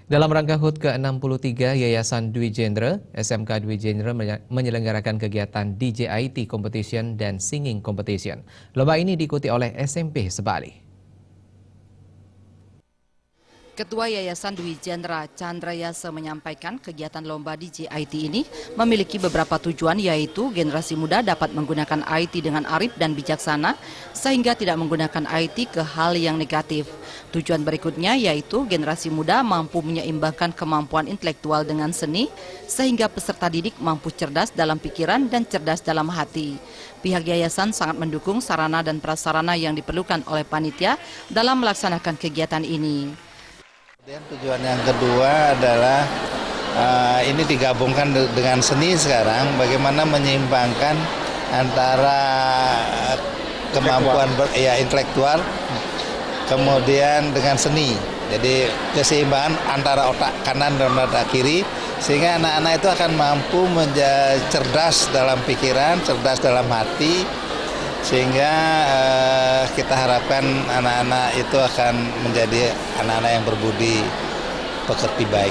Dalam rangka HUT ke-63 Yayasan Dwi Jendra, SMK Dwi Jendra menyelenggarakan kegiatan DJIT Competition dan Singing Competition. Lomba ini diikuti oleh SMP Sebali. Ketua Yayasan Dwi Jendra Chandra Yase menyampaikan kegiatan lomba DJIT ini memiliki beberapa tujuan, yaitu generasi muda dapat menggunakan IT dengan arif dan bijaksana sehingga tidak menggunakan IT ke hal yang negatif. Tujuan berikutnya yaitu generasi muda mampu menyeimbangkan kemampuan intelektual dengan seni sehingga peserta didik mampu cerdas dalam pikiran dan cerdas dalam hati. Pihak yayasan sangat mendukung sarana dan prasarana yang diperlukan oleh panitia dalam melaksanakan kegiatan ini. Tujuan yang kedua adalah ini digabungkan dengan seni sekarang, bagaimana menyeimbangkan antara kemampuan intelektual kemudian dengan seni. Jadi keseimbangan antara otak kanan dan otak kiri, sehingga anak-anak itu akan mampu menjadi cerdas dalam pikiran, cerdas dalam hati, sehingga kita harapkan anak-anak itu akan menjadi anak-anak yang berbudi pekerti baik.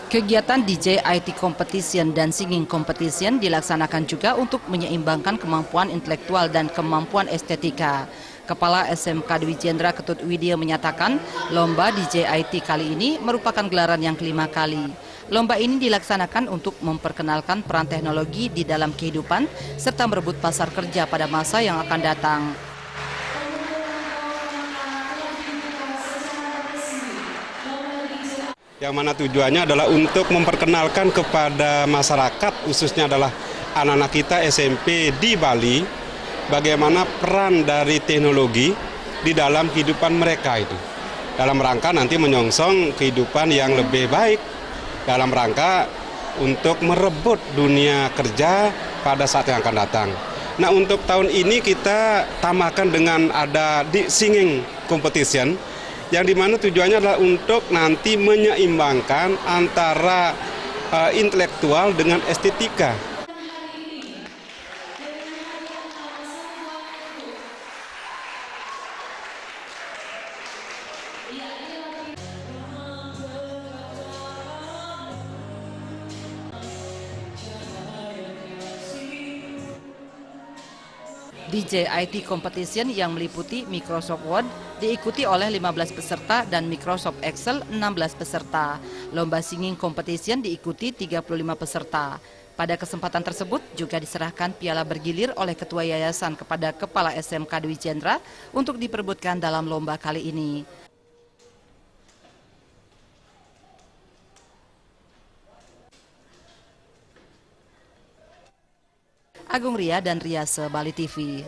Kegiatan DJIT Competition dan Singing Competition dilaksanakan juga untuk menyeimbangkan kemampuan intelektual dan kemampuan estetika. Kepala SMK Dwi Jendra Ketut Widya menyatakan lomba DJIT kali ini merupakan gelaran yang kelima kali. Lomba ini dilaksanakan untuk memperkenalkan peran teknologi di dalam kehidupan serta merebut pasar kerja pada masa yang akan datang. Yang mana tujuannya adalah untuk memperkenalkan kepada masyarakat, khususnya adalah anak-anak kita SMP di Bali, bagaimana peran dari teknologi di dalam kehidupan mereka itu. Dalam rangka nanti menyongsong kehidupan yang lebih baik, dalam rangka untuk merebut dunia kerja pada saat yang akan datang. Nah, untuk tahun ini kita tambahkan dengan ada di singing competition, yang dimana tujuannya adalah untuk nanti menyeimbangkan antara intelektual dengan estetika. DJIT Competition yang meliputi Microsoft Word diikuti oleh 15 peserta dan Microsoft Excel 16 peserta. Lomba Singing Competition diikuti 35 peserta. Pada kesempatan tersebut juga diserahkan piala bergilir oleh Ketua Yayasan kepada Kepala SMK Dwi Jendra untuk diperebutkan dalam lomba kali ini. Agung Ria dan Riase, Bali TV.